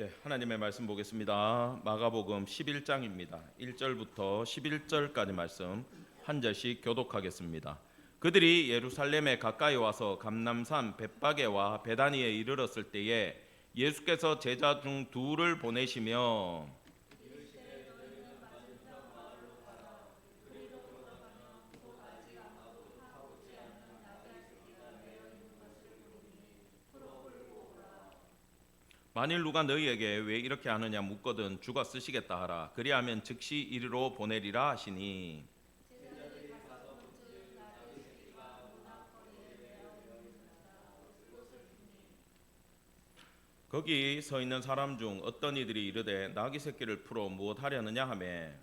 하나님의 말씀 보겠습니다. 마가복음 11장입니다. 1절부터 11절까지 말씀 한 절씩 교독하겠습니다. 그들이 예루살렘에 가까이 와서 감람산 벳바게와 베다니에 이르렀을 때에 예수께서 제자 중 둘을 보내시며 만일 누가 너희에게 왜 이렇게 하느냐 묻거든 주가 쓰시겠다 하라. 그리하면 즉시 이리로 보내리라 하시니 거기 서 있는 사람 중 어떤 이들이 이르되 나귀 새끼를 풀어 무엇 하려느냐 하매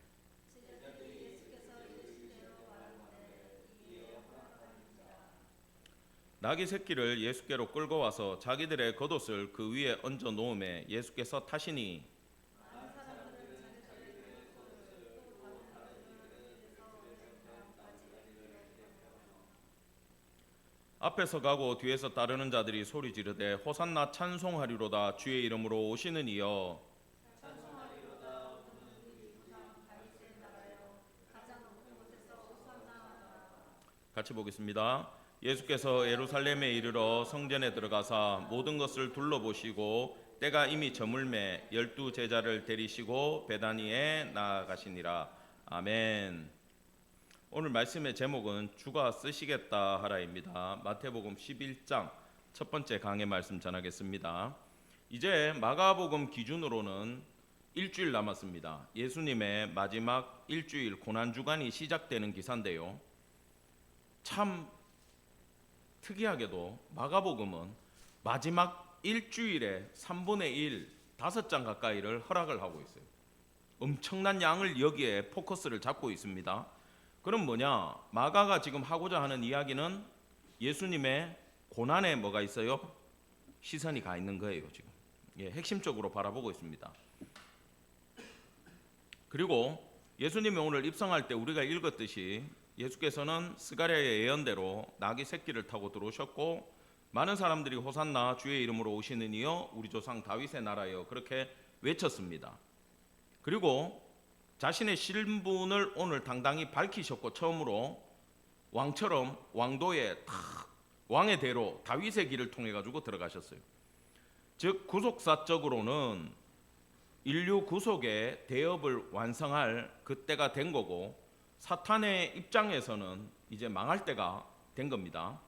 나귀 새끼를 예수께로 끌고 와서 자기들의 겉옷을 그 위에 얹어 놓음에 예수께서 타시니 앞에서 가고 뒤에서 따르는 자들이 소리 지르되 호산나 찬송하리로다 주의 이름으로 오시는 이여 같이 보겠습니다. 예수께서 예루살렘에 이르러 성전에 들어가사 모든 것을 둘러보시고 때가 이미 저물매 12 제자를 데리시고 베다니에 나아가시니라. 아멘. 오늘 말씀의 제목은 주가 쓰시겠다 하라입니다. 마태복음 11장 첫 번째 강의 말씀 전하겠습니다. 이제 마가복음 기준으로는 일주일 남았습니다. 예수님의 마지막 일주일 고난주간이 시작되는 기사인데요. 참 특이하게도 마가복음은 마지막 일주일에 3분의 1, 5장 가까이를 허락을 하고 있어요. 엄청난 양을 여기에 포커스를 잡고 있습니다. 그럼 뭐냐? 마가가 지금 하고자 하는 이야기는 예수님의 고난에 뭐가 있어요? 시선이 가 있는 거예요. 지금 핵심적으로 바라보고 있습니다. 그리고 예수님이 오늘 입성할 때 우리가 읽었듯이 예수께서는 스가랴의 예언대로 나귀 새끼를 타고 들어오셨고 많은 사람들이 호산나 주의 이름으로 오시는 이여 우리 조상 다윗의 나라여 그렇게 외쳤습니다. 그리고 자신의 신분을 오늘 당당히 밝히셨고 처음으로 왕처럼 왕도의 왕의 대로 다윗의 길을 통해 가지고 들어가셨어요. 즉 구속사적으로는 인류 구속의 대업을 완성할 그때가 된 거고 사탄의 입장에서는 이제 망할 때가 된 겁니다.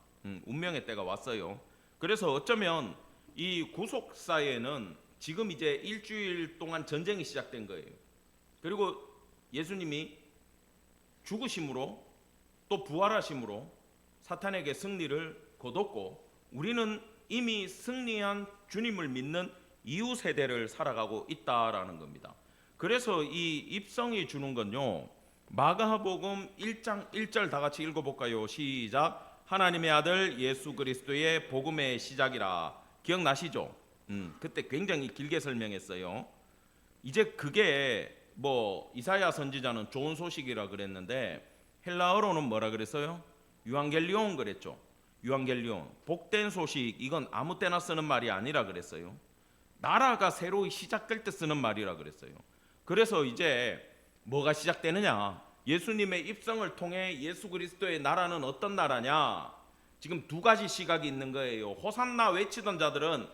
운명의 때가 왔어요. 그래서 어쩌면 이 구속사에는 지금 이제 일주일 동안 전쟁이 시작된 거예요. 그리고 예수님이 죽으심으로 또 부활하심으로 사탄에게 승리를 거뒀고 우리는 이미 승리한 주님을 믿는 이후 세대를 살아가고 있다라는 겁니다. 그래서 이 입성이 주는 건요. 마가복음 1장 1절 다 같이 읽어볼까요? 시작. 하나님의 아들 예수 그리스도의 복음의 시작이라. 기억나시죠? 그때 굉장히 길게 설명했어요. 이제 그게 이사야 선지자는 좋은 소식이라 그랬는데 헬라어로는 뭐라 그랬어요? 유앙겔리온 그랬죠. 유앙겔리온 복된 소식. 이건 아무 때나 쓰는 말이 아니라 그랬어요. 나라가 새로 시작될 때 쓰는 말이라 그랬어요. 그래서 이제 뭐가 시작되느냐? 예수님의 입성을 통해 예수 그리스도의 나라는 어떤 나라냐? 지금 두 가지 시각이 있는 거예요. 호산나 외치던 자들은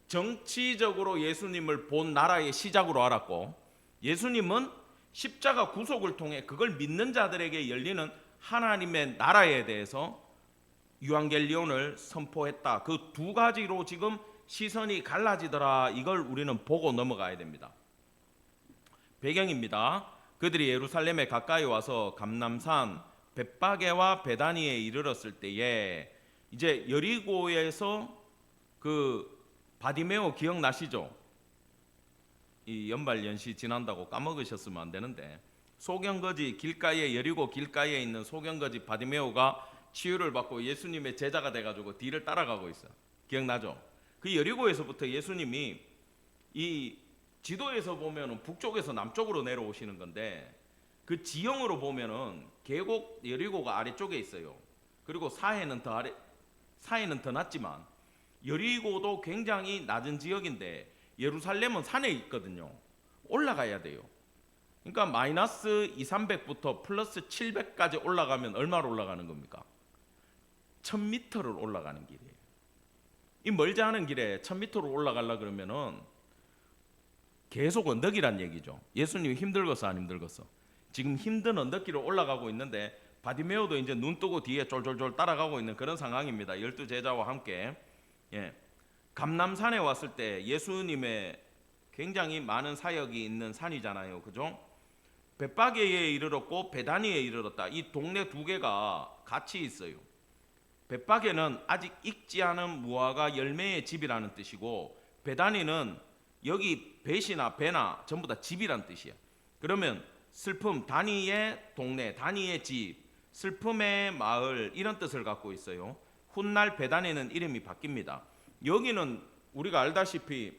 정치적으로 예수님을 본 나라의 시작으로 알았고 예수님은 십자가 구속을 통해 그걸 믿는 자들에게 열리는 하나님의 나라에 대해서 유앙겔리온을 선포했다. 그 두 가지로 지금 시선이 갈라지더라. 이걸 우리는 보고 넘어가야 됩니다. 배경입니다. 그들이 예루살렘에 가까이 와서 감람산 벳바게와 베다니에 이르렀을 때에 이제 여리고에서 그 바디메오 기억나시죠? 이 연발 연시 지난다고 까먹으셨으면 안 되는데 소경거지 길가에 여리고 길가에 있는 소경거지 바디메오가 치유를 받고 예수님의 제자가 돼가지고 뒤를 따라가고 있어요. 기억나죠? 그 여리고에서부터 예수님이 이 지도에서 보면은 북쪽에서 남쪽으로 내려오시는 건데 그 지형으로 보면은 계곡 여리고가 아래쪽에 있어요. 그리고 사해는 더 낮지만 여리고도 굉장히 낮은 지역인데 예루살렘은 산에 있거든요. 올라가야 돼요. 그러니까 마이너스 2, 300부터 플러스 700까지 올라가면 얼마로 올라가는 겁니까? 1000m를 올라가는 길이에요. 이 멀지 않은 길에 1000m로 올라가려 그러면은 계속 언덕이란 얘기죠. 예수님 힘들겠어 안 힘들겠어? 지금 힘든 언덕길을 올라가고 있는데 바디메오도 이제 눈 뜨고 뒤에 쫄쫄쫄 따라가고 있는 그런 상황입니다. 12제자와 함께. 감람산에 왔을 때 예수님의 굉장히 많은 사역이 있는 산이잖아요. 그죠? 벳바게에 이르렀고 베다니에 이르렀다. 이 동네 두 개가 같이 있어요. 벳바게는 아직 익지 않은 무화과 열매의 집이라는 뜻이고, 베다니는 여기 벳이나 베나 전부 다 집이란 뜻이야. 그러면 슬픔, 다니의 동네, 다니의 집, 슬픔의 마을, 이런 뜻을 갖고 있어요. 훗날 베다니는 이름이 바뀝니다. 여기는 우리가 알다시피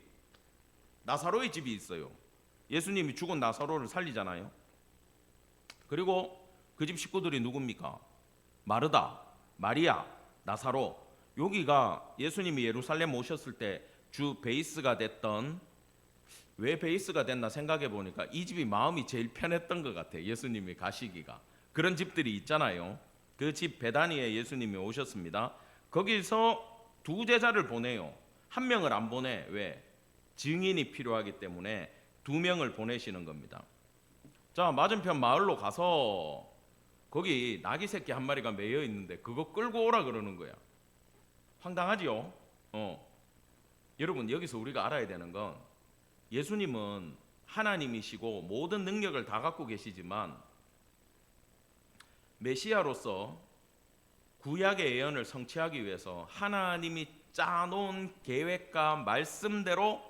나사로의 집이 있어요. 예수님이 죽은 나사로를 살리잖아요. 그리고 그 집 식구들이 누굽니까? 마르다, 마리아, 나사로. 여기가 예수님이 예루살렘 오셨을 때 주 베이스가 됐던, 왜 베이스가 됐나 생각해 보니까 이 집이 마음이 제일 편했던 것 같아요. 예수님이 가시기가. 그런 집들이 있잖아요. 그 집 베다니에 예수님이 오셨습니다. 거기서 두 제자를 보내요. 한 명을 안 보내. 왜? 증인이 필요하기 때문에 두 명을 보내시는 겁니다. 자, 맞은편 마을로 가서 거기 나귀 새끼 한 마리가 매여 있는데 그거 끌고 오라 그러는 거야. 황당하지요? 여러분, 여기서 우리가 알아야 되는 건 예수님은 하나님이시고 모든 능력을 다 갖고 계시지만 메시아로서 구약의 예언을 성취하기 위해서 하나님이 짜놓은 계획과 말씀대로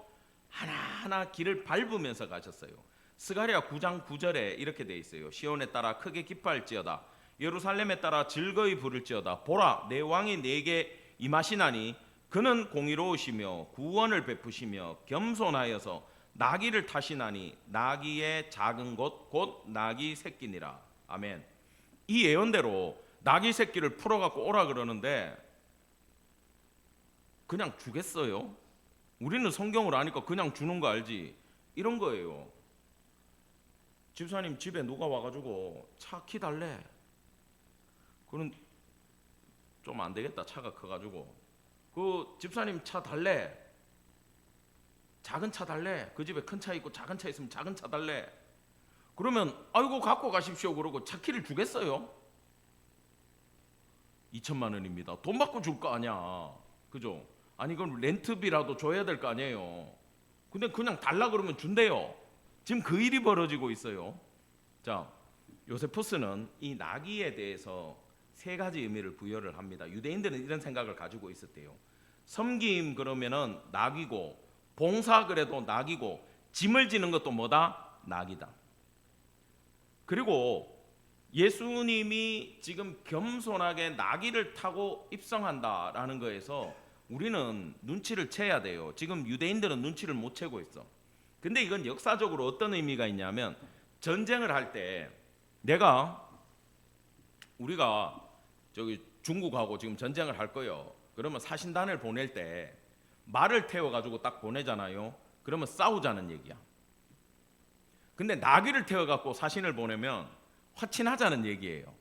하나하나 길을 밟으면서 가셨어요. 스가랴 9장 9절에 이렇게 돼 있어요. 시온에 따라 크게 기뻐할지어다, 예루살렘에 따라 즐거이 부를지어다. 보라, 내 왕이 내게 임하시나니 그는 공의로우시며 구원을 베푸시며 겸손하여서 나귀를 타시나니 나귀의 작은 것 곧 나귀 새끼니라. 아멘. 이 예언대로 나귀 새끼를 풀어갖고 오라 그러는데 그냥 주겠어요? 우리는 성경을 아니까 그냥 주는 거 알지? 이런 거예요. 집사님 집에 누가 와가지고 차 키 달래. 그럼 좀 안 되겠다. 차가 커가지고. 그 집사님 차 달래. 작은 차 달래. 그 집에 큰 차 있고 작은 차 있으면 작은 차 달래. 그러면 아이고 갖고 가십시오 그러고 차 키를 주겠어요? 2천만 원입니다. 돈 받고 줄 거 아니야. 그죠? 아니 그럼 렌트비라도 줘야 될 거 아니에요. 근데 그냥 달라 그러면 준대요. 지금 그 일이 벌어지고 있어요. 자, 요세푸스는 이 나귀에 대해서 세 가지 의미를 부여를 합니다. 유대인들은 이런 생각을 가지고 있었대요. 섬김 그러면은 나귀고, 봉사 그래도 나귀고, 짐을 지는 것도 뭐다? 나귀다. 그리고 예수님이 지금 겸손하게 나귀를 타고 입성한다라는 거에서 우리는 눈치를 채야 돼요. 지금 유대인들은 눈치를 못 채고 있어. 근데 이건 역사적으로 어떤 의미가 있냐면, 전쟁을 할 때 우리가 저기 중국하고 지금 전쟁을 할 거예요. 그러면 사신단을 보낼 때 말을 태워가지고 딱 보내잖아요. 그러면 싸우자는 얘기야. 근데 나귀를 태워갖고 사신을 보내면 화친하자는 얘기예요.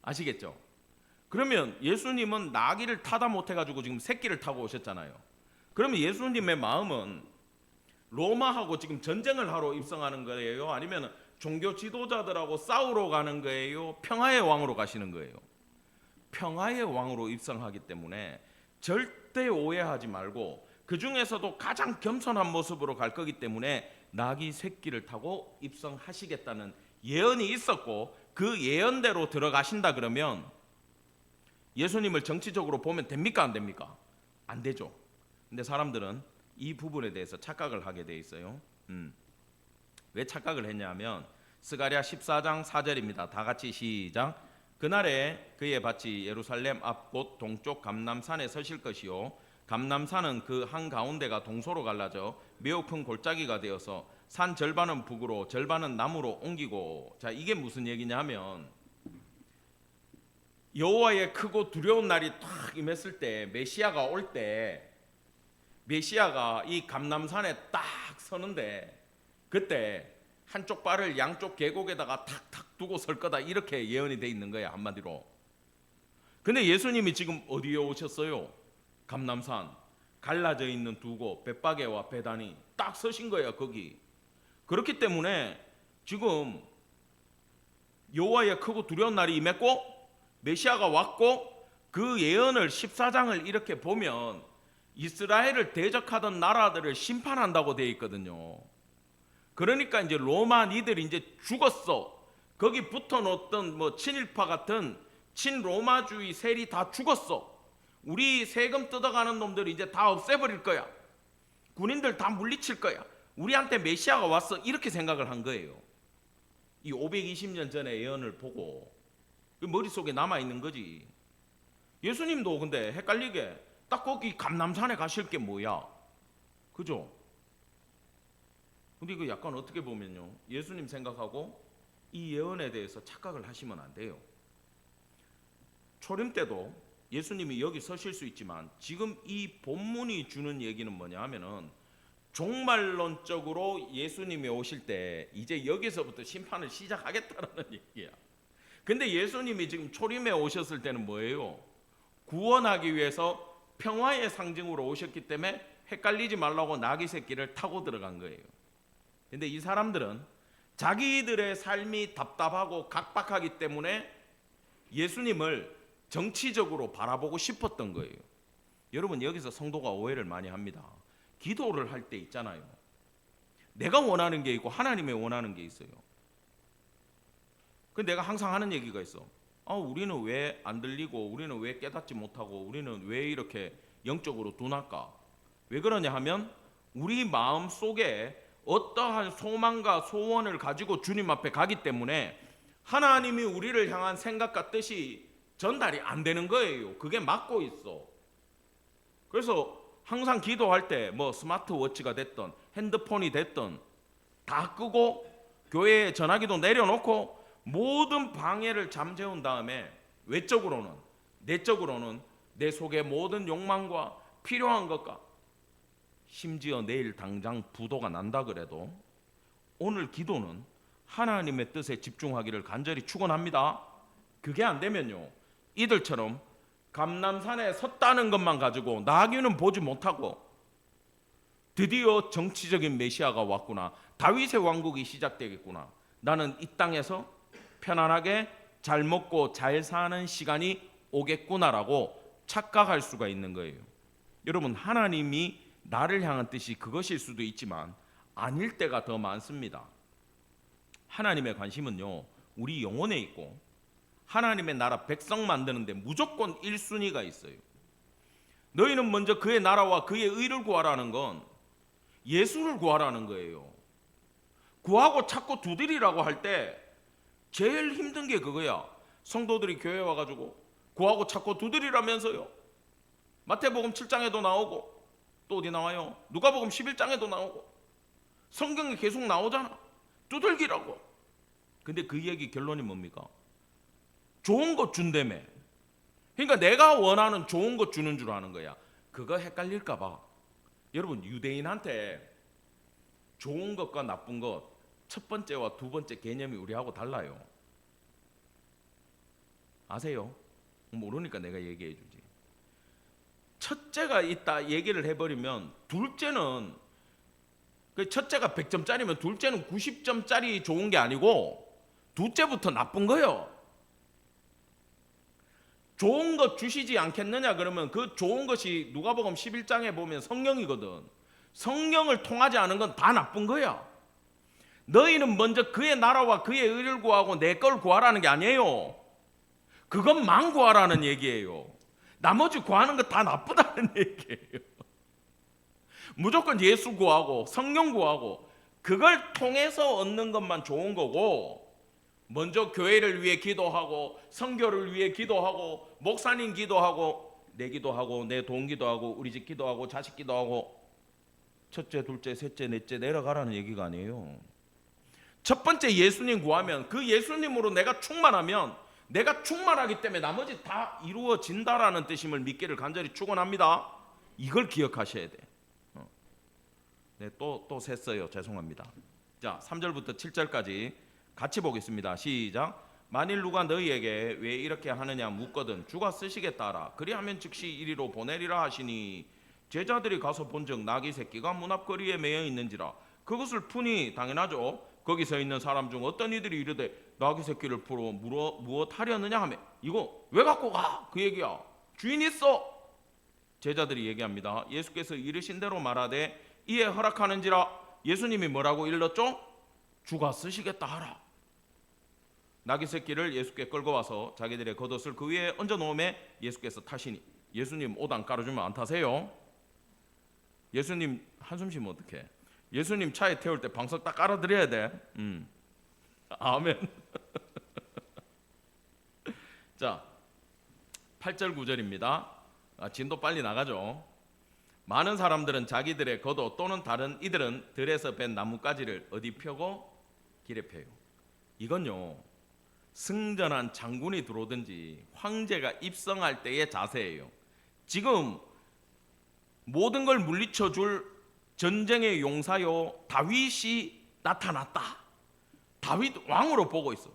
아시겠죠? 그러면 예수님은 나귀를 타다 못해가지고 지금 새끼를 타고 오셨잖아요. 그러면 예수님의 마음은 로마하고 지금 전쟁을 하러 입성하는 거예요? 아니면 종교 지도자들하고 싸우러 가는 거예요? 평화의 왕으로 가시는 거예요? 평화의 왕으로 입성하기 때문에 절대 오해하지 말고 그 중에서도 가장 겸손한 모습으로 갈 거기 때문에 나귀 새끼를 타고 입성하시겠다는 예언이 있었고, 그 예언대로 들어가신다 그러면 예수님을 정치적으로 보면 됩니까 안 됩니까? 안 되죠. 근데 사람들은 이 부분에 대해서 착각을 하게 돼 있어요. 왜 착각을 했냐면 스가랴 14장 4절입니다. 다 같이 시작. 그날에 그의 밭이 예루살렘 앞 곧 동쪽 감람산에 서실 것이요, 감람산은 그 한가운데가 동서로 갈라져 매우 큰 골짜기가 되어서 산 절반은 북으로 절반은 남으로 옮기고. 자, 이게 무슨 얘기냐면 여호와의 크고 두려운 날이 탁 임했을 때, 메시아가 올 때 메시아가 이 감람산에 딱 서는데 그때 한쪽 발을 양쪽 계곡에다가 탁탁 두고 설 거다, 이렇게 예언이 돼 있는 거야, 한마디로. 근데 예수님이 지금 어디에 오셨어요? 감람산, 갈라져 있는 두 곳, 벳바게와 베다니 딱 서신 거야, 거기. 그렇기 때문에 지금 여호와의 크고 두려운 날이 임했고 메시아가 왔고, 그 예언을 14장을 이렇게 보면 이스라엘을 대적하던 나라들을 심판한다고 되어 있거든요. 그러니까 이제 로마 니들이 이제 죽었어. 거기 붙어놓던 뭐 친일파 같은 친로마주의 셀이 다 죽었어. 우리 세금 뜯어가는 놈들이 이제 다 없애버릴 거야. 군인들 다 물리칠 거야. 우리한테 메시아가 왔어, 이렇게 생각을 한 거예요. 이 520년 전의 예언을 보고 머릿속에 남아있는 거지. 예수님도 근데 헷갈리게 딱 거기 감람산에 가실 게 뭐야, 그죠? 근데 이거 약간 어떻게 보면요, 예수님 생각하고 이 예언에 대해서 착각을 하시면 안 돼요. 초림 때도 예수님이 여기 서실 수 있지만 지금 이 본문이 주는 얘기는 뭐냐 하면은 종말론적으로 예수님이 오실 때 이제 여기서부터 심판을 시작하겠다라는 얘기야. 근데 예수님이 지금 초림에 오셨을 때는 뭐예요? 구원하기 위해서 평화의 상징으로 오셨기 때문에 헷갈리지 말라고 나귀 새끼를 타고 들어간 거예요. 근데 이 사람들은 자기들의 삶이 답답하고 각박하기 때문에 예수님을 정치적으로 바라보고 싶었던 거예요. 여러분, 여기서 성도가 오해를 많이 합니다. 기도를 할 때 있잖아요, 내가 원하는 게 있고 하나님이 원하는 게 있어요. 근데 내가 항상 하는 얘기가 있어. 우리는 왜 안 들리고, 우리는 왜 깨닫지 못하고, 우리는 왜 이렇게 영적으로 둔할까? 왜 그러냐 하면 우리 마음 속에 어떠한 소망과 소원을 가지고 주님 앞에 가기 때문에 하나님이 우리를 향한 생각과 뜻이 전달이 안 되는 거예요. 그게 막고 있어. 그래서 항상 기도할 때 뭐 스마트워치가 됐던 핸드폰이 됐던 다 끄고 교회에 전화기도 내려놓고 모든 방해를 잠재운 다음에 외적으로는, 내적으로는 내 속의 모든 욕망과 필요한 것과, 심지어 내일 당장 부도가 난다 그래도 오늘 기도는 하나님의 뜻에 집중하기를 간절히 축원합니다. 그게 안 되면요, 이들처럼 감람산에 섰다는 것만 가지고 나귀는 보지 못하고 드디어 정치적인 메시아가 왔구나, 다윗의 왕국이 시작되겠구나, 나는 이 땅에서 편안하게 잘 먹고 잘 사는 시간이 오겠구나라고 착각할 수가 있는 거예요. 여러분, 하나님이 나를 향한 뜻이 그것일 수도 있지만 아닐 때가 더 많습니다. 하나님의 관심은요, 우리 영혼에 있고 하나님의 나라 백성 만드는데 무조건 1순위가 있어요. 너희는 먼저 그의 나라와 그의 의를 구하라는 건 예수를 구하라는 거예요. 구하고 찾고 두드리라고 할 때 제일 힘든 게 그거야. 성도들이 교회 와가지고 구하고 찾고 두드리라면서요. 마태복음 7장에도 나오고 또 어디 나와요? 누가복음 11장에도 나오고 성경에 계속 나오잖아. 두들기라고. 근데 그 얘기 결론이 뭡니까? 좋은 것 준다며. 그러니까 내가 원하는 좋은 것 주는 줄 아는 거야. 그거 헷갈릴까 봐. 여러분, 유대인한테 좋은 것과 나쁜 것 첫 번째와 두 번째 개념이 우리하고 달라요. 아세요? 모르니까 내가 얘기해 주지. 첫째가 있다 얘기를 해버리면 둘째는, 첫째가 100점짜리면 둘째는 90점짜리 좋은 게 아니고 둘째부터 나쁜 거예요. 좋은 것 주시지 않겠느냐 그러면 그 좋은 것이 누가복음 11장에 보면 성령이거든. 성령을 통하지 않은 건 다 나쁜 거야. 너희는 먼저 그의 나라와 그의 의를 구하고 내 걸 구하라는 게 아니에요. 그것만 구하라는 얘기예요. 나머지 구하는 거 다 나쁘다는 얘기예요. 무조건 예수 구하고 성령 구하고 그걸 통해서 얻는 것만 좋은 거고, 먼저 교회를 위해 기도하고 선교를 위해 기도하고 목사님 기도하고 내 기도하고 내 돈 기도하고 우리 집 기도하고 자식 기도하고 첫째 둘째 셋째 넷째 내려가라는 얘기가 아니에요. 첫 번째 예수님 구하면 그 예수님으로 내가 충만하면 내가 충만하기 때문에 나머지 다 이루어진다라는 뜻임을 믿기를 간절히 축원합니다. 이걸 기억하셔야 돼. 네, 또 셌어요. 죄송합니다. 자, 3절부터 7절까지 같이 보겠습니다. 시작. 만일 누가 너희에게 왜 이렇게 하느냐 묻거든 주가 쓰시겠다 하라. 그리하면 즉시 이리로 보내리라 하시니 제자들이 가서 본즉 나귀 새끼가 문 앞거리에 매여 있는지라. 그것을 푸니 당연하죠. 거기 서 있는 사람 중 어떤 이들이 이르되 나귀 새끼를 풀어 무엇 하려느냐 하며 이거 왜 갖고 가? 그 얘기야. 주인 있어. 제자들이 얘기합니다. 예수께서 이르신 대로 말하되 이에 허락하는지라. 예수님이 뭐라고 일렀죠? 주가 쓰시겠다 하라. 나귀 새끼를 예수께 끌고 와서 자기들의 겉옷을 그 위에 얹어 놓음에 예수께서 타시니. 예수님 옷 안 깔아주면 안 타세요? 예수님 한숨 쉬면 어떡해? 예수님 차에 태울 때 방석 딱 깔아드려야 돼. 아멘. 자, 8절 9절입니다. 진도 빨리 나가죠. 많은 사람들은 자기들의 겉옷 또는 다른 이들은 들에서 벤 나뭇가지를 어디 펴고 길에 펴요. 이건요, 승전한 장군이 들어오든지 황제가 입성할 때의 자세예요. 지금 모든 걸 물리쳐 줄 전쟁의 용사요 다윗이 나타났다. 다윗 왕으로 보고 있어.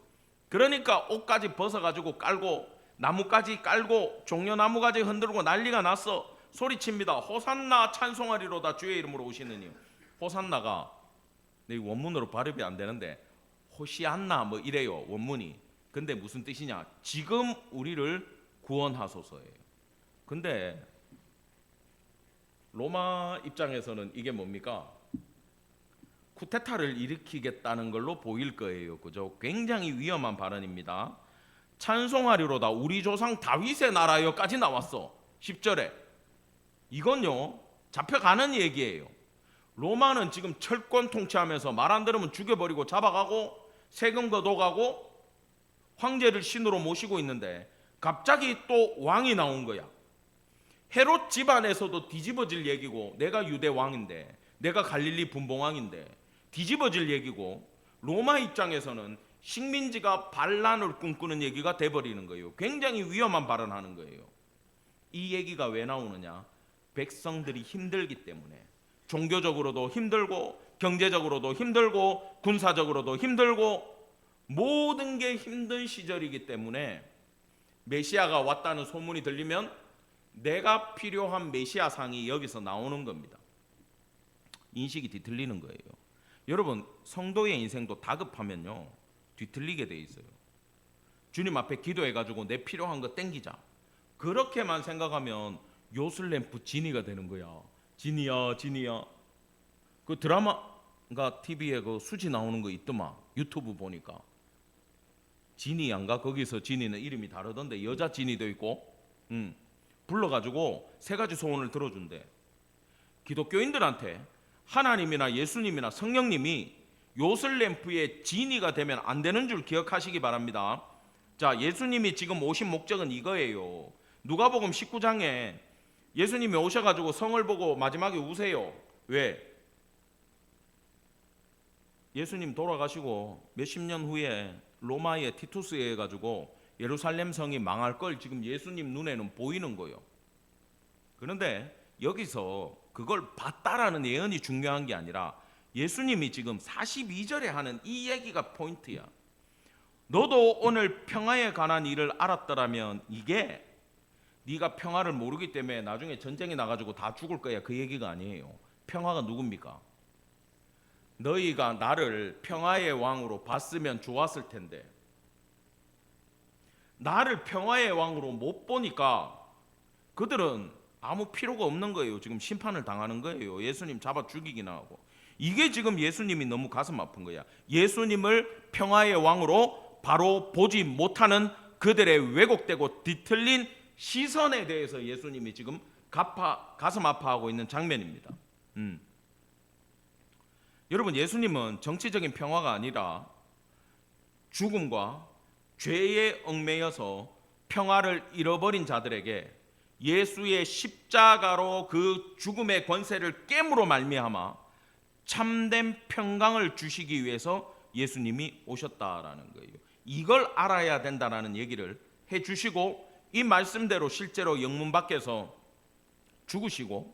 그러니까 옷까지 벗어가지고 깔고 나뭇가지 깔고 종려나무가지 흔들고 난리가 났어. 소리칩니다. 호산나 찬송하리로다 주의 이름으로 오시는 이. 호산나가 내 원문으로 발음이 안 되는데 호시안나 뭐 이래요 원문이. 근데 무슨 뜻이냐? 지금 우리를 구원하소서예요. 근데 로마 입장에서는 이게 뭡니까? 쿠데타를 일으키겠다는 걸로 보일 거예요. 그죠? 굉장히 위험한 발언입니다. 찬송하리로다 우리 조상 다윗의 나라여까지 나왔어. 10절에. 이건요 잡혀가는 얘기예요. 로마는 지금 철권 통치하면서 말 안 들으면 죽여버리고 잡아가고 세금 걷어가고 황제를 신으로 모시고 있는데 갑자기 또 왕이 나온 거야. 헤롯 집안에서도 뒤집어질 얘기고 내가 유대 왕인데 내가 갈릴리 분봉왕인데 뒤집어질 얘기고 로마 입장에서는 식민지가 반란을 꿈꾸는 얘기가 돼버리는 거예요. 굉장히 위험한 발언하는 거예요. 이 얘기가 왜 나오느냐? 백성들이 힘들기 때문에. 종교적으로도 힘들고 경제적으로도 힘들고 군사적으로도 힘들고 모든 게 힘든 시절이기 때문에 메시아가 왔다는 소문이 들리면 내가 필요한 메시아상이 여기서 나오는 겁니다. 인식이 뒤틀리는 거예요. 여러분 성도의 인생도 다급하면요 뒤틀리게 돼 있어요. 주님 앞에 기도해가지고 내 필요한 거 땡기자. 그렇게만 생각하면 요술램프 지니가 되는 거야. 지니야 지니야. 그 드라마가 TV에 그 수지 나오는 거 있더만 유튜브 보니까 지니양가 거기서 지니는 이름이 다르던데 여자 지니도 있고 불러가지고 세 가지 소원을 들어준대. 기독교인들한테 하나님이나 예수님이나 성령님이 요술램프의 지니가 되면 안 되는 줄 기억하시기 바랍니다. 자, 예수님이 지금 오신 목적은 이거예요. 누가복음 19장에 예수님이 오셔가지고 성을 보고 마지막에 우세요. 왜? 예수님 돌아가시고 몇십 년 후에 로마의 티투스에 해가지고 예루살렘 성이 망할 걸 지금 예수님 눈에는 보이는 거예요. 그런데 여기서 그걸 봤다라는 예언이 중요한 게 아니라 예수님이 지금 42절에 하는 이 얘기가 포인트야. 너도 오늘 평화에 관한 일을 알았더라면 이게 네가 평화를 모르기 때문에 나중에 전쟁에 나가지고 다 죽을 거야 그 얘기가 아니에요. 평화가 누굽니까? 너희가 나를 평화의 왕으로 봤으면 좋았을 텐데 나를 평화의 왕으로 못 보니까 그들은 아무 필요가 없는 거예요. 지금 심판을 당하는 거예요. 예수님 잡아 죽이기나 하고. 이게 지금 예수님이 너무 가슴 아픈 거야. 예수님을 평화의 왕으로 바로 보지 못하는 그들의 왜곡되고 뒤틀린 시선에 대해서 예수님이 지금 가슴 아파하고 있는 장면입니다. 여러분 예수님은 정치적인 평화가 아니라 죽음과 죄에 얽매여서 평화를 잃어버린 자들에게 예수의 십자가로 그 죽음의 권세를 깨므로 말미암아 참된 평강을 주시기 위해서 예수님이 오셨다라는 거예요. 이걸 알아야 된다라는 얘기를 해주시고 이 말씀대로 실제로 영문 밖에서 죽으시고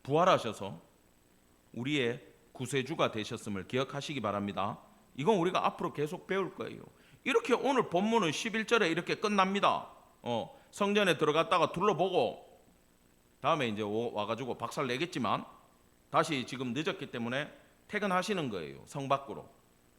부활하셔서 우리의 구세주가 되셨음을 기억하시기 바랍니다. 이건 우리가 앞으로 계속 배울 거예요. 이렇게 오늘 본문은 11절에 이렇게 끝납니다. 성전에 들어갔다가 둘러보고 다음에 이제 와가지고 박살 내겠지만 다시 지금 늦었기 때문에 퇴근하시는 거예요. 성 밖으로.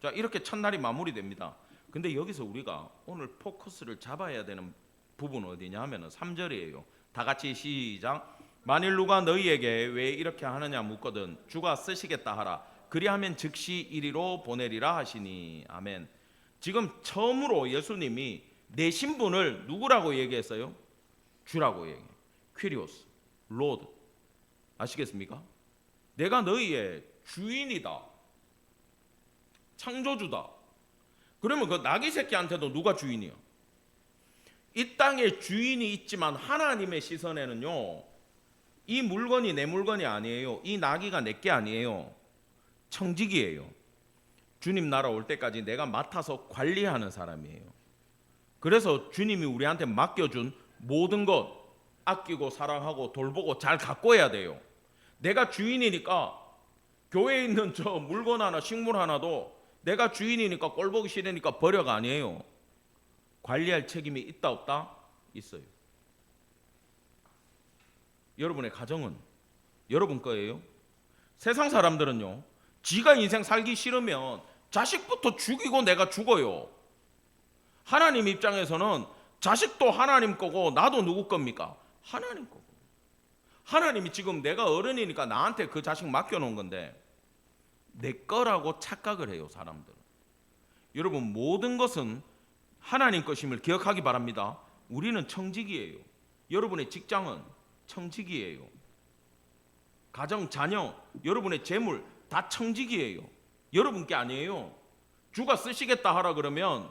자, 이렇게 첫날이 마무리됩니다. 근데 여기서 우리가 오늘 포커스를 잡아야 되는 부분은 어디냐 하면은 3절이에요. 다 같이 시작. 만일 누가 너희에게 왜 이렇게 하느냐 묻거든 주가 쓰시겠다 하라. 그리하면 즉시 이리로 보내리라 하시니. 아멘. 지금 처음으로 예수님이 내 신분을 누구라고 얘기했어요? 주라고 얘기해요. 퀴리오스, 로드. 아시겠습니까? 내가 너희의 주인이다. 창조주다. 그러면 그 나귀 새끼한테도 누가 주인이야? 이 땅에 주인이 있지만 하나님의 시선에는요, 이 물건이 내 물건이 아니에요. 이 나귀가 내 게 아니에요. 청지기예요. 주님 나라 올 때까지 내가 맡아서 관리하는 사람이에요. 그래서 주님이 우리한테 맡겨준 모든 것 아끼고 사랑하고 돌보고 잘 갖고 해야 돼요. 내가 주인이니까 교회에 있는 저 물건 하나 식물 하나도 내가 주인이니까 꼴보기 싫으니까 버려가 아니에요. 관리할 책임이 있다 없다? 있어요. 여러분의 가정은 여러분 거예요. 세상 사람들은요, 지가 인생 살기 싫으면 자식부터 죽이고 내가 죽어요. 하나님 입장에서는 자식도 하나님 거고 나도 누구 겁니까? 하나님 거고. 하나님이 지금 내가 어른이니까 나한테 그 자식 맡겨놓은 건데 내 거라고 착각을 해요, 사람들은. 여러분, 모든 것은 하나님 것임을 기억하기 바랍니다. 우리는 청직이에요. 여러분의 직장은 청직이에요. 가정, 자녀, 여러분의 재물 다 청직이에요. 여러분 게 아니에요. 주가 쓰시겠다 하라 그러면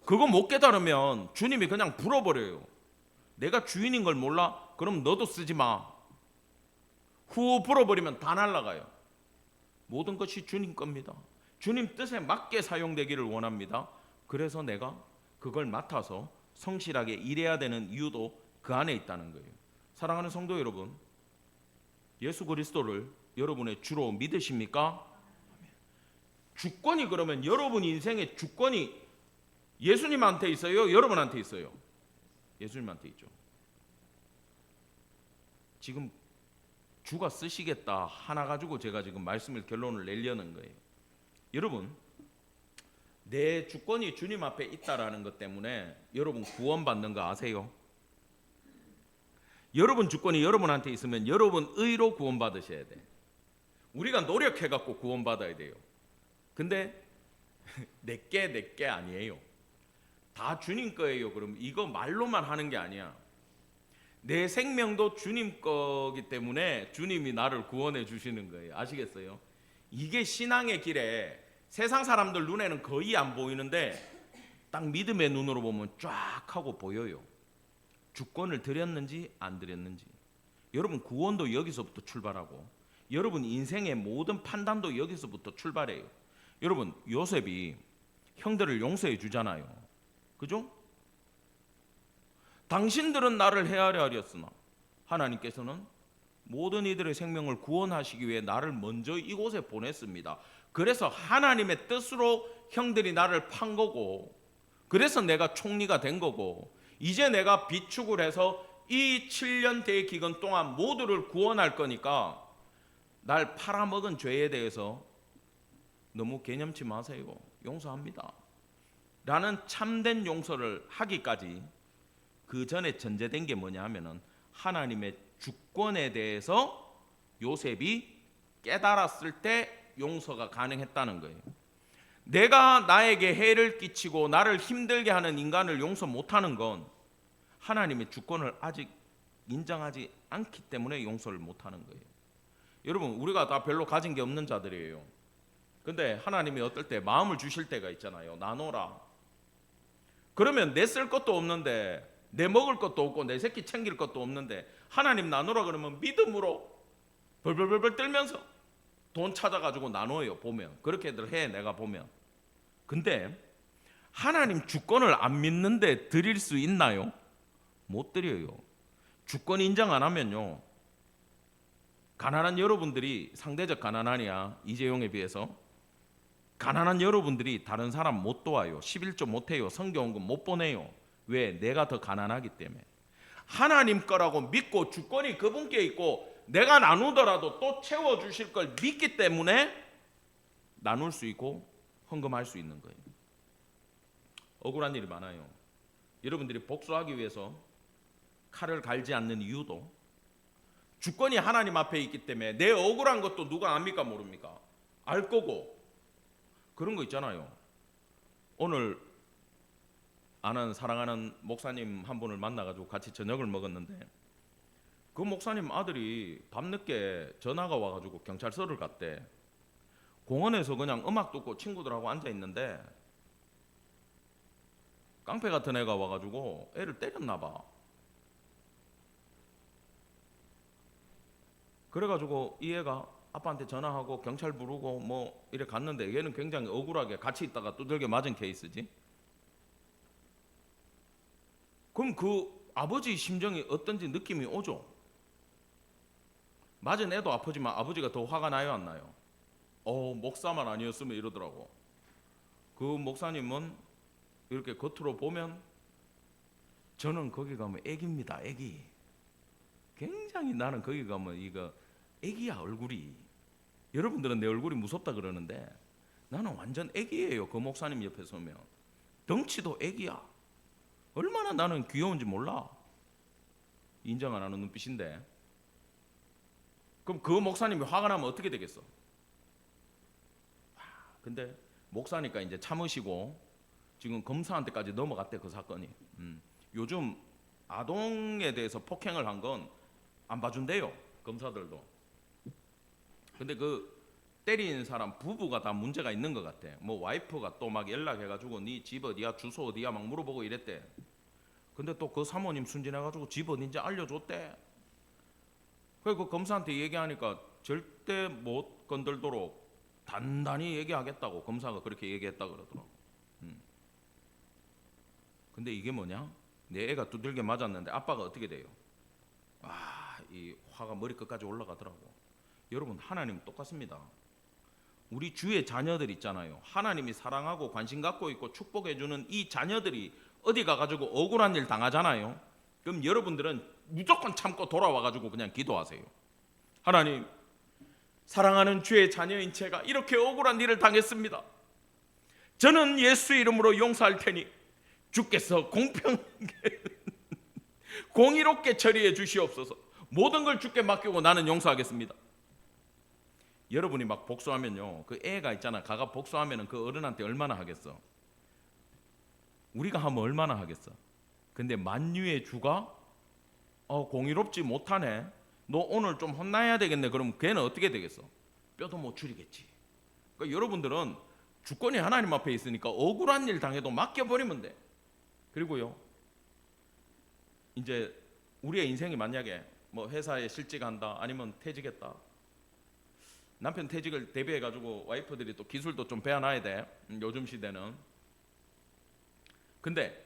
그거 못 깨달으면 주님이 그냥 불어버려요. 내가 주인인 걸 몰라? 그럼 너도 쓰지 마. 후 불어버리면 다 날아가요. 모든 것이 주님 겁니다. 주님 뜻에 맞게 사용되기를 원합니다. 그래서 내가 그걸 맡아서 성실하게 일해야 되는 이유도 그 안에 있다는 거예요. 사랑하는 성도 여러분, 예수 그리스도를 여러분의 주로 믿으십니까? 주권이 그러면 여러분 인생의 주권이 예수님한테 있어요? 여러분한테 있어요? 예수님한테 있죠. 지금 주가 쓰시겠다 하나 가지고 제가 지금 말씀을 결론을 내려는 거예요. 여러분, 내 주권이 주님 앞에 있다라는 것 때문에 여러분 구원받는 거 아세요? 여러분 주권이 여러분한테 있으면 여러분 의로 구원받으셔야 돼. 우리가 노력해갖고 구원받아야 돼요. 근데 내게 아니에요. 다 주님 거예요. 그럼 이거 말로만 하는 게 아니야. 내 생명도 주님 거기 때문에 주님이 나를 구원해 주시는 거예요. 아시겠어요? 이게 신앙의 길에 세상 사람들 눈에는 거의 안 보이는데 딱 믿음의 눈으로 보면 쫙 하고 보여요. 주권을 드렸는지 안 드렸는지. 여러분 구원도 여기서부터 출발하고 여러분 인생의 모든 판단도 여기서부터 출발해요. 여러분 요셉이 형들을 용서해 주잖아요. 그죠? 당신들은 나를 헤아려 하렸으나 하나님께서는 모든 이들의 생명을 구원하시기 위해 나를 먼저 이곳에 보냈습니다. 그래서 하나님의 뜻으로 형들이 나를 판 거고, 그래서 내가 총리가 된 거고, 이제 내가 비축을 해서 이 7년 대기간 동안 모두를 구원할 거니까 날 팔아먹은 죄에 대해서 너무 개념치 마세요. 용서합니다. 라는 참된 용서를 하기까지 그 전에 전제된 게 뭐냐 하면은 하나님의 주권에 대해서 요셉이 깨달았을 때 용서가 가능했다는 거예요. 내가 나에게 해를 끼치고 나를 힘들게 하는 인간을 용서 못하는 건 하나님의 주권을 아직 인정하지 않기 때문에 용서를 못하는 거예요. 여러분 우리가 다 별로 가진 게 없는 자들이에요. 근데 하나님이 어떨 때 마음을 주실 때가 있잖아요. 나눠라. 그러면 내 쓸 것도 없는데, 내 먹을 것도 없고 내 새끼 챙길 것도 없는데 하나님 나누라 그러면 믿음으로 벌벌벌벌 떨면서 돈 찾아가지고 나눠요. 보면 그렇게들 해. 내가 보면. 근데 하나님 주권을 안 믿는데 드릴 수 있나요? 못 드려요. 주권 인정 안 하면요 가난한 여러분들이 상대적 가난하냐? 이재용에 비해서 가난한 여러분들이 다른 사람 못 도와요. 11조 못 해요. 성경원금 못 보내요. 왜? 내가 더 가난하기 때문에. 하나님 거라고 믿고 주권이 그분께 있고 내가 나누더라도 또 채워주실 걸 믿기 때문에 나눌 수 있고 헌금할 수 있는 거예요. 억울한 일이 많아요. 여러분들이 복수하기 위해서 칼을 갈지 않는 이유도 주권이 하나님 앞에 있기 때문에 내 억울한 것도 누가 압니까 모릅니까? 알 거고. 그런 거 있잖아요. 오늘 아는 사랑하는 목사님 한 분을 만나가지고 같이 저녁을 먹었는데 그 목사님 아들이 밤늦게 전화가 와가지고 경찰서를 갔대. 공원에서 그냥 음악 듣고 친구들하고 앉아 있는데 깡패 같은 애가 와가지고 애를 때렸나 봐. 그래가지고 이 애가 아빠한테 전화하고 경찰 부르고 뭐 이래 갔는데 얘는 굉장히 억울하게 같이 있다가 두들겨 맞은 케이스지. 그럼 그 아버지 심정이 어떤지 느낌이 오죠. 맞은 애도 아프지만 아버지가 더 화가 나요 안 나요? 목사만 아니었으면 이러더라고. 그 목사님은 이렇게 겉으로 보면 저는 거기 가면 애기입니다. 애기. 굉장히 나는 거기 가면 이거 애기야 얼굴이. 여러분들은 내 얼굴이 무섭다 그러는데 나는 완전 애기예요. 그 목사님 옆에 서면 덩치도 애기야. 얼마나 나는 귀여운지 몰라. 인정 안 하는 눈빛인데. 그럼 그 목사님이 화가 나면 어떻게 되겠어? 근데 목사니까 이제 참으시고 지금 검사한테까지 넘어갔대 그 사건이. 요즘 아동에 대해서 폭행을 한 건 안 봐준대요 검사들도. 근데 그 때린 사람 부부가 다 문제가 있는 것 같아. 뭐 와이프가 또 막 연락해가지고 네 집 어디야 주소 어디야 막 물어보고 이랬대. 근데 또 그 사모님 순진해가지고 집 어딘지 알려줬대. 그래서 그 검사한테 얘기하니까 절대 못 건들도록 단단히 얘기하겠다고 검사가 그렇게 얘기했다 그러더라고. 근데 이게 뭐냐? 내 애가 두들겨 맞았는데 아빠가 어떻게 돼요? 이 화가 머리끝까지 올라가더라고. 여러분 하나님 똑같습니다. 우리 주의 자녀들 있잖아요. 하나님이 사랑하고 관심 갖고 있고 축복해주는 이 자녀들이 어디 가가지고 억울한 일 당하잖아요. 그럼 여러분들은 무조건 참고 돌아와가지고 그냥 기도하세요. 하나님, 사랑하는 주의 자녀인 제가 이렇게 억울한 일을 당했습니다. 저는 예수 이름으로 용서할 테니 주께서 공평하게 공의롭게 처리해 주시옵소서. 모든 걸 주께 맡기고 나는 용서하겠습니다. 여러분이 막 복수하면요, 그 애가 있잖아, 가가 복수하면은 그 어른한테 얼마나 하겠어? 우리가 하면 얼마나 하겠어? 근데 만유의 주가 공의롭지 못하네, 너 오늘 좀 혼나야 되겠네. 그럼 걔는 어떻게 되겠어? 뼈도 못 추리겠지. 그러니까 여러분들은 주권이 하나님 앞에 있으니까 억울한 일 당해도 맡겨버리면 돼. 그리고요, 이제 우리의 인생이 만약에 뭐 회사에 실직한다, 아니면 퇴직했다. 남편 퇴직을 대비해가지고 와이프들이 또 기술도 좀 배워놔야 돼, 요즘 시대는. 근데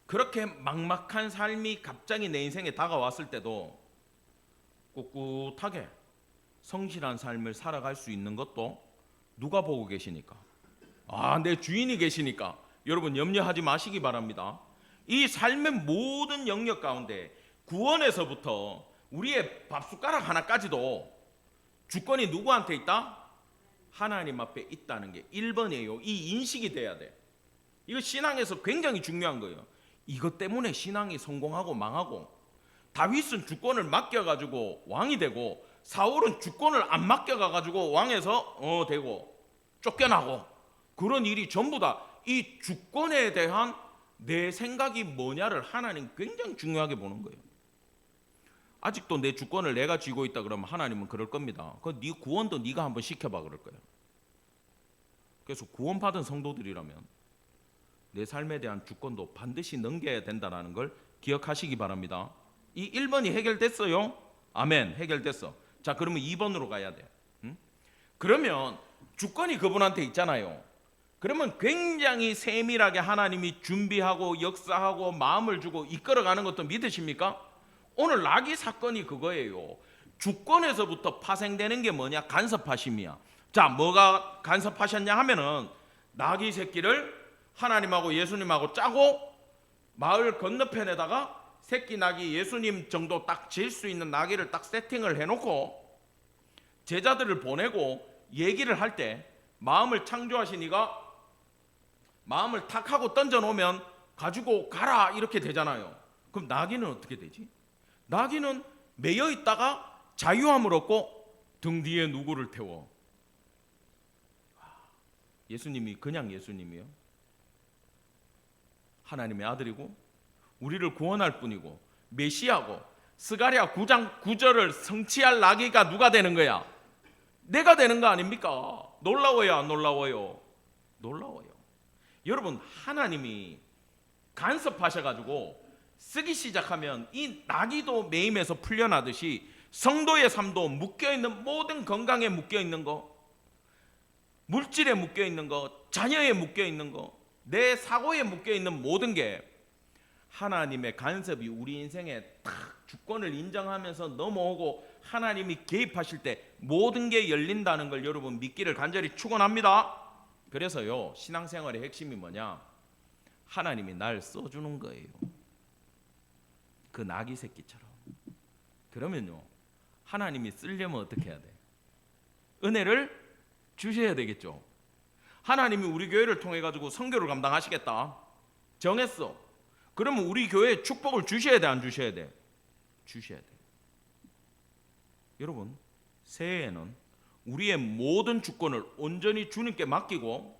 그렇게 막막한 삶이 갑자기 내 인생에 다가왔을 때도 꿋꿋하게 성실한 삶을 살아갈 수 있는 것도 누가 보고 계시니까? 내 주인이 계시니까. 여러분 염려하지 마시기 바랍니다. 이 삶의 모든 영역 가운데 구원에서부터 우리의 밥숟가락 하나까지도 주권이 누구한테 있다? 하나님 앞에 있다는 게 1번이에요. 이 인식이 돼야 돼. 이거 신앙에서 굉장히 중요한 거예요. 이것 때문에 신앙이 성공하고 망하고, 다윗은 주권을 맡겨가지고 왕이 되고 사울은 주권을 안 맡겨가지고 왕에서 되고 쫓겨나고, 그런 일이 전부 다 이 주권에 대한 내 생각이 뭐냐를 하나님 굉장히 중요하게 보는 거예요. 아직도 내 주권을 내가 쥐고 있다 그러면 하나님은 그럴 겁니다. 네 구원도 네가 한번 시켜봐 그럴 거예요. 그래서 구원받은 성도들이라면 내 삶에 대한 주권도 반드시 넘겨야 된다는 걸 기억하시기 바랍니다. 이 1번이 해결됐어요? 아멘, 해결됐어. 자, 그러면 2번으로 가야 돼. 그러면 주권이 그분한테 있잖아요. 그러면 굉장히 세밀하게 하나님이 준비하고 역사하고 마음을 주고 이끌어가는 것도 믿으십니까? 오늘 라기 사건이 그거예요. 주권에서부터 파생되는 게 뭐냐? 간섭하심이야. 자, 뭐가 간섭하셨냐 하면은 나귀 새끼를 하나님하고 예수님하고 짜고 마을 건너편에다가 새끼 나귀 예수님 정도 딱 질 수 있는 나귀를 딱 세팅을 해놓고 제자들을 보내고 얘기를 할 때 마음을 창조하신 이가 마음을 탁 하고 던져놓으면 가지고 가라 이렇게 되잖아요. 그럼 나귀는 어떻게 되지? 나귀는 매여 있다가 자유함을 얻고 등 뒤에 누구를 태워? 예수님이 그냥 예수님이요. 하나님의 아들이고 우리를 구원할 뿐이고 메시아고 스가랴 9장 9절을 성취할 나귀가 누가 되는 거야? 내가 되는 거 아닙니까? 놀라워요, 안 놀라워요? 놀라워요. 여러분, 하나님이 간섭하셔가지고 쓰기 시작하면 이 나귀도 매임에서 풀려나듯이 성도의 삶도 묶여있는 모든 건강에 묶여있는 거, 물질에 묶여있는 거, 자녀에 묶여있는 거, 내 사고에 묶여있는 모든 게 하나님의 간섭이 우리 인생에 탁 주권을 인정하면서 넘어오고 하나님이 개입하실 때 모든 게 열린다는 걸 여러분 믿기를 간절히 축원합니다. 그래서요, 신앙생활의 핵심이 뭐냐? 하나님이 날 써주는 거예요. 그 나귀 새끼처럼. 그러면요, 하나님이 쓰려면 어떻게 해야 돼? 은혜를 주셔야 되겠죠. 하나님이 우리 교회를 통해 가지고 선교를 감당하시겠다 정했어. 그러면 우리 교회에 축복을 주셔야 돼, 안 주셔야 돼? 주셔야 돼. 여러분, 새해에는 우리의 모든 주권을 온전히 주님께 맡기고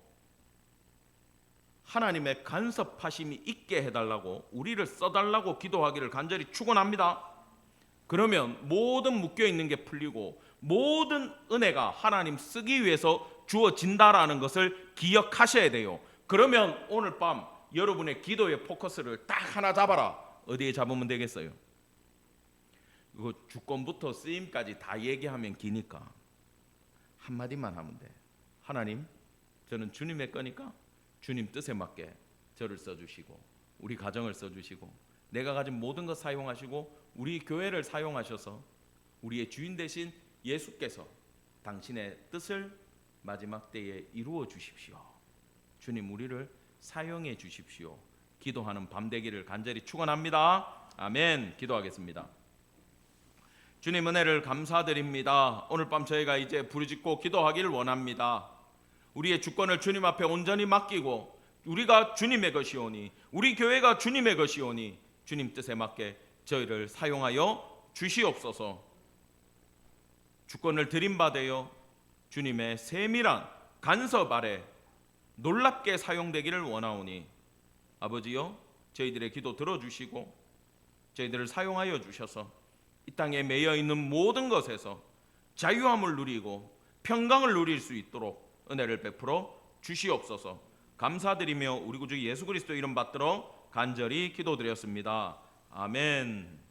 하나님의 간섭하심이 있게 해달라고, 우리를 써달라고 기도하기를 간절히 축원합니다. 그러면 모든 묶여있는 게 풀리고 모든 은혜가 하나님 쓰기 위해서 주어진다라는 것을 기억하셔야 돼요. 그러면 오늘 밤 여러분의 기도의 포커스를 딱 하나 잡아라. 어디에 잡으면 되겠어요? 이거 주권부터 쓰임까지 다 얘기하면 기니까 한마디만 하면 돼. 하나님, 저는 주님의 거니까 주님 뜻에 맞게 저를 써주시고 우리 가정을 써주시고 내가 가진 모든 것 사용하시고 우리 교회를 사용하셔서 우리의 주인 되신 예수께서 당신의 뜻을 마지막 때에 이루어 주십시오. 주님, 우리를 사용해 주십시오. 기도하는 밤 되기를 간절히 축원합니다. 아멘. 기도하겠습니다. 주님, 은혜를 감사드립니다. 오늘 밤 저희가 이제 부르짖고 기도하기를 원합니다. 우리의 주권을 주님 앞에 온전히 맡기고 우리가 주님의 것이오니 우리 교회가 주님의 것이오니 주님 뜻에 맞게 저희를 사용하여 주시옵소서. 주권을 드림받아요 주님의 세밀한 간섭 아래 놀랍게 사용되기를 원하오니 아버지여, 저희들의 기도 들어주시고 저희들을 사용하여 주셔서 이 땅에 매여있는 모든 것에서 자유함을 누리고 평강을 누릴 수 있도록 은혜를 베풀어 주시옵소서. 감사드리며 우리 구주 예수 그리스도 이름 받들어 간절히 기도드렸습니다. 아멘.